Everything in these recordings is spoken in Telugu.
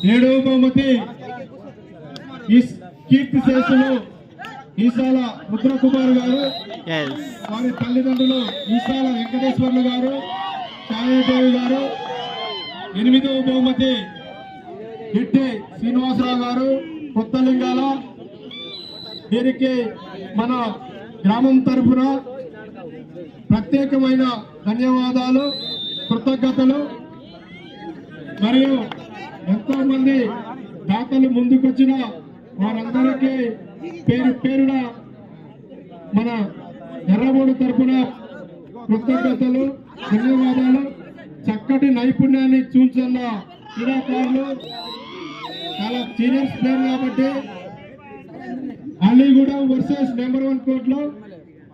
7వ బహుమతి కీర్తి శేషులు ఈసాల రుద్రకుమార్ గారు, వారి తల్లిదండ్రులు ఈసాల వెంకటేశ్వర్లు గారు, ఛాయాదేవి గారు. 8వ బహుమతి హిట్టి శ్రీనివాసరావు గారు, కొత్తలింగాల. దీనికి మన గ్రామం తరఫున ప్రత్యేకమైన ధన్యవాదాలు, కృతజ్ఞతలు. మరియు ఎంతో మంది దాతలు ముందుకొచ్చిన వారందరికీ పేరు పేరున మన ఎర్రబోడు తరఫున కృతజ్ఞతలు, ధన్యవాదాలు. చక్కటి నైపుణ్యాన్ని చూస్తున్న క్రీడాకారులు, చాలా సీనియర్స్ ప్లేయర్ కాబట్టి అలీగూడెం వర్సెస్ నెంబర్ 1 కోర్టులో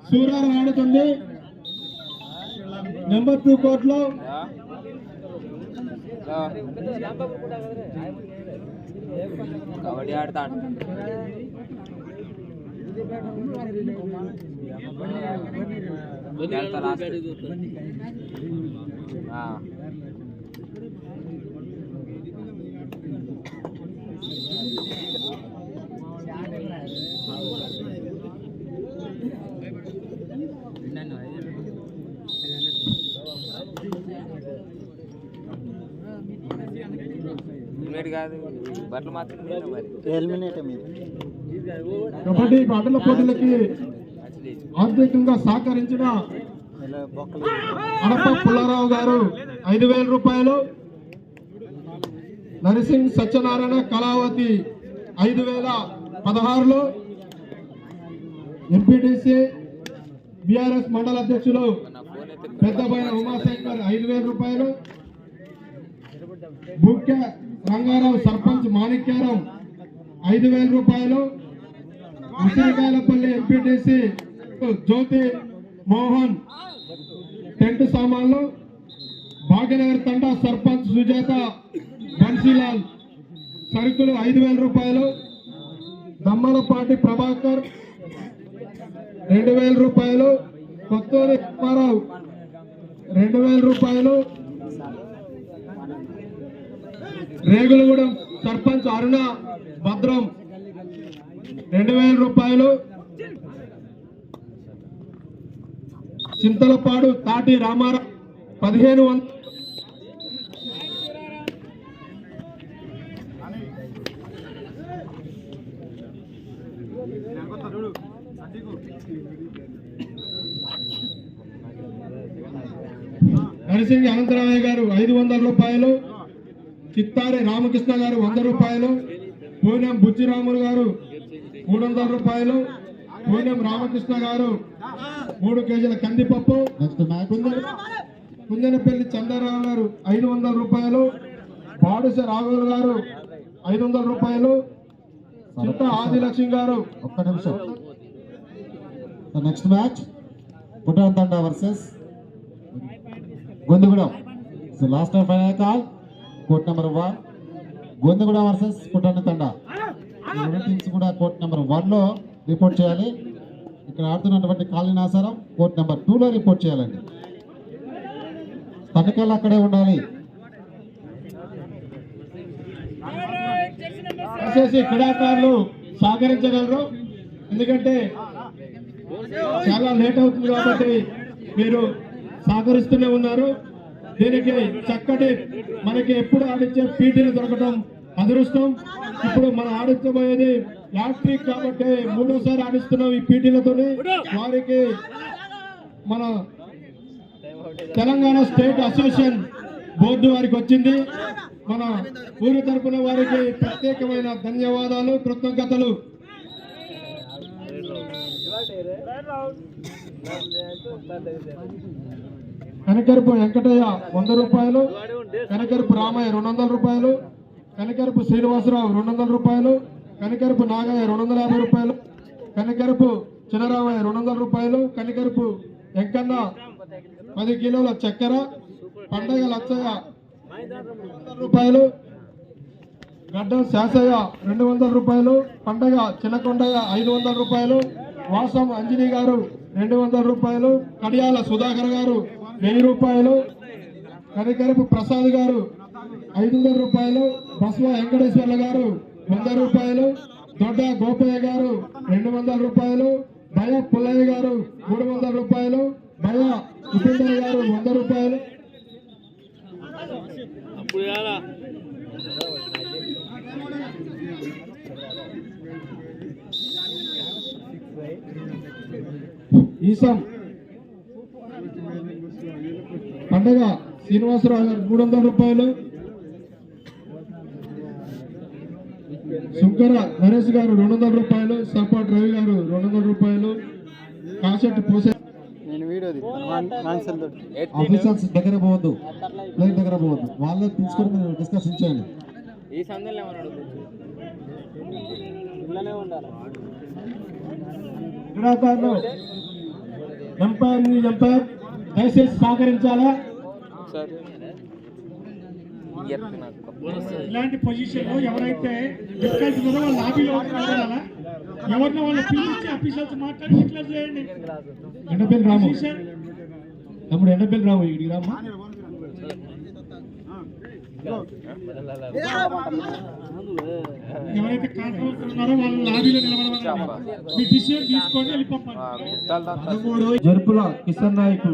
సూరారు ఆడుతుంది. నెంబర్ 2 కోర్టులో కబడ్డీ ఆడతాడు. కాదు బట్టలు మాత్రం కబడ్డీ ఆటల పోటీలకి ఆర్థికంగా సహకరించిన అడప పుల్లారావు గారు 5,000 రూపాయలు, నరసింగ్ సత్యనారాయణ కళావతి 5,016లో, ఎంపీటీసీ బీఆర్ఎస్ మండల అధ్యక్షులు పెద్దబైన ఉమాశంకర్ 5,000 రూపాయలు, ముఖ్య రంగారావు సర్పంచ్ మాణిక్యారం 5,000 రూపాయలు, ఉసిరికాయలపల్లి ఎంపీటీసీ జ్యోతి మోహన్ టెంట్ సామాన్లు, భాగ్యనగర్ తండా సర్పంచ్ సుజాత బన్సీలాల్ సరుకులు 5,000 రూపాయలు, దమ్మలపాటి ప్రభాకర్ 2,000 రూపాయలు, కొత్తూరి రామారావు 2,000 రూపాయలు, రేగులగూడెం సర్పంచ్ అరుణ భద్రం 2,000 రూపాయలు, చింతలపాడు తాటి రామారావు 1,500. నరసింగి అనంతరామయ్య గారు 500 రూపాయలు, చిత్తారి రామకృష్ణ గారు 100 రూపాయలు, పూనెం బుచ్చిరాములు గారు 300 రూపాయలు, పూనెం రామకృష్ణ గారు 3 కేజీల కందిపప్పు, కుందనపల్లి చంద్రరావు గారు 500 రూపాయలు, బాడుస రాఘవులు గారు 500 రూపాయలు, చింత ఆదిలక్ష్మి గారు. ఒక్క నిమిషం. Next match Puttan Thanda versus Gondugudem. So last time final call court number 1 Gondugudem versus Puttan Thanda. ఈ రెండు టీమ్స్ కూడా కోర్ట్ నెంబర్ 1లో రిపోర్ట్ చేయాలి. ఇక్కడ ఆడుతున్నటువంటి కాలనీ ఆసారం కోర్ట్ నెంబర్ 2లో రిపోర్ట్ చేయాలండి. తనిఖీలు అక్కడే ఉండాలి. క్రీడాకారులు సహకరించగలరు, ఎందుకంటే చాలా లేట్ అవుతుంది కాబట్టి మీరు సహకరిస్తూనే ఉన్నారు. దీనికి చక్కటి మనకి ఎప్పుడు ఆడించే పీటీలు దొరకడం అదృష్టం. ఇప్పుడు మనం ఆడించబోయేది యాట్రిక్ కాబట్టి 3వసారి ఆడిస్తున్నాం ఈ పీటీలతోని. వారికి మన తెలంగాణ స్టేట్ అసోసియేషన్ బోర్డు వారికి వచ్చింది. మన ఊరి తరపున వారికి ప్రత్యేకమైన ధన్యవాదాలు, కృతజ్ఞతలు. కనకరపు వెంకటయ్య 100 రూపాయలు, కనకరపు రామయ్య 200 రూపాయలు, కనకరపు శ్రీనివాసరావు 200 రూపాయలు, కనకరపు నాగయ్య 250 రూపాయలు, కనకరపు చినరామయ్య 200 రూపాయలు, కనకరపు వెంకన్న 10 కిలోల చక్కెర, పండగ లచ్చయ్య 200 రూపాయలు, గడ్డ శాసయ్య 200 రూపాయలు, పండగ చిన్నకొండయ్య 500 రూపాయలు, వాసం అంజనీ గారు 200 రూపాయలు, కడియాల సుధాకర్ గారు 1000 రూపాయలు, కనకరపు ప్రసాద్ గారు 500 రూపాయలు, బస్వ వెంకటేశ్వర్ల గారు 100 రూపాయలు, దొడ్డ గోపయ్య గారు 200 రూపాయలు, భయ పుల్లయ్య గారు 300 రూపాయలు, భయ ఉపేందర్ గారు 100 రూపాయలు. ఈసం పండగ శ్రీనివాసరావు గారు 300 రూపాయలు, శంకర నరేష్ గారు 200 రూపాయలు, సపాట్ రవి గారు 200 రూపాయలు, కాసెట్ పోసే ఆఫీసర్స్ దగ్గర పోవద్దు, ప్లేట్ దగ్గర పోవద్దు, వాళ్ళే తీసుకొని మీరు డిస్కషన్ చేయండి. ఈ సందులో ఏమన్నాడు క్రీడాకారులు ఎంపైర్ దయచేసి సహకరించాలా. ఇలాంటి పొజిషన్ లో ఎవరైతే డిస్కస్ ఉన్నారో వాళ్ళ లాబీలో మాట్లాడాలా, ఎవరిని వాళ్ళు పిలిచి అఫీషియల్స్ మాట్లాడి డిక్లేర్ చేయండి. ఎండపల్లి రాము తమ్ముడు, ఎండపల్లి రాము ఇక్కడికి రాము. ఎవరైతే కాంట్రాక్టర్ ఉన్నారో వాళ్ళ లాబీలో నిలబడమని మీ డిసిషన్ తీసుకొని వెళ్ళిపోండి. జరుపుల కిషన్ నాయక్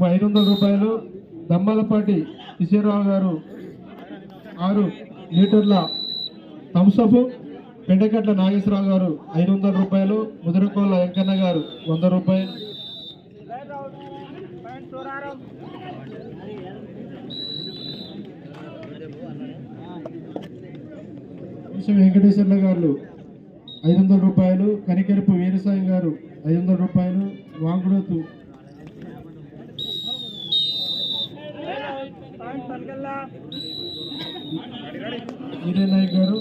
500 రూపాయలు, దమ్మలపాటి కిషోరావు గారు 6 లీటర్ల థమ్సప్, పెండకట్ల నాగేశ్వరరావు గారు 500 రూపాయలు, ముదిరకోళ్ళ వెంకన్న గారు 100 రూపాయలు. వెంకటేశ్వర్ల గారు 500 రూపాయలు, కనికెరపు వీరసాయి గారు 500 రూపాయలు, వాంగుడోతు నాయక్ గారు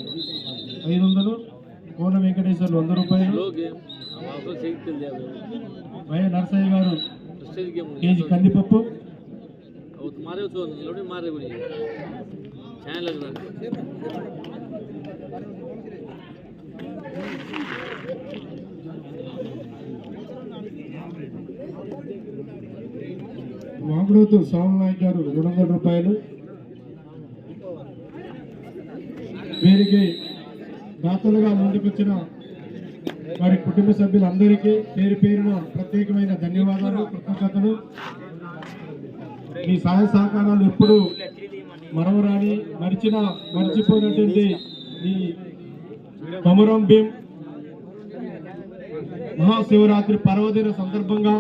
500, కోన వెంకటేశ్వర్లు 100 రూపాయలు, వై నరసయ్య గారు కేజీ కందిపప్పు, వాంగుడోతు స్వామి నాయక్ గారు 200 రూపాయలు. వీరికి దాతలుగా ముందుకొచ్చిన వారి కుటుంబ సభ్యులందరికీ పేరు పేరున ప్రత్యేకమైన ధన్యవాదాలు, కృతజ్ఞతలు. మీ సహాయ సహకారాలు ఎప్పుడు మరవరాని, మర్చిపోయినటువంటి ఈ కొమరం భీం మహాశివరాత్రి పర్వదిన సందర్భంగా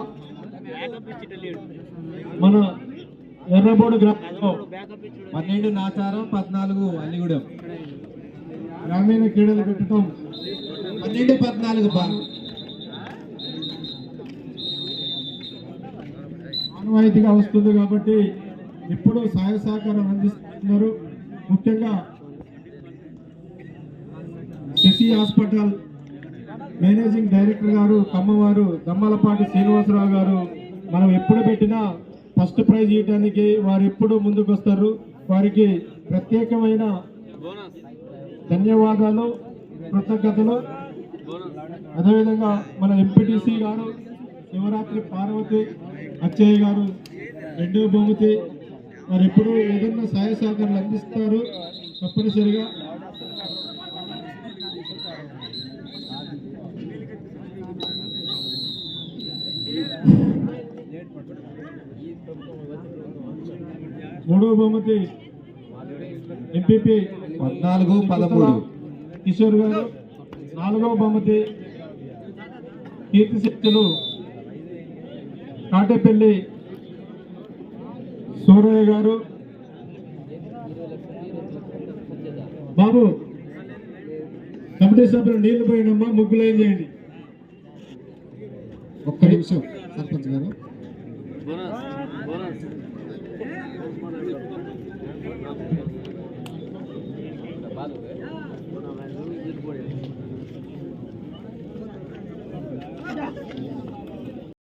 మన ఎర్రబోడు గ్రామంలో 12 నాచారం, 14 అల్లిగూడెం గ్రామీణ క్రీడలు పెట్టడం 12-14 ఆనవాయితీగా వస్తుంది కాబట్టి ఇప్పుడు సహాయ సహకారం అందిస్తున్నారు. ముఖ్యంగా శశి హాస్పిటల్ మేనేజింగ్ డైరెక్టర్ గారు కమ్మవారు దమ్మలపాటి శ్రీనివాసరావు గారు మనం ఎప్పుడు పెట్టినా ఫస్ట్ ప్రైజ్ ఇవ్వడానికి వారు ఎప్పుడు ముందుకు వస్తారు. వారికి ప్రత్యేకమైన ధన్యవాదాలు, కృతజ్ఞతలు. అదేవిధంగా మన ఎంపీటీసీ గారు శివరాత్రి పార్వతి అచ్చయ్య గారు 2వ బహుమతి, వారు ఎప్పుడు ఏదైనా సహాయ సహకారాలు అందిస్తారు తప్పనిసరిగా. మూడవ బహుమతి ఎంపీపీ 14-13 కిషోర్ గారు. 4వ బహుమతి కీర్తి శక్తులు కాటేపల్లి సూరయ్య గారు. బాబు కమిటీ సభ్యులు నీళ్లు పోయినమ్మా, ముగ్గులు ఏం చేయండి. ఒక్క నిమిషం సర్పంచ్ గారు.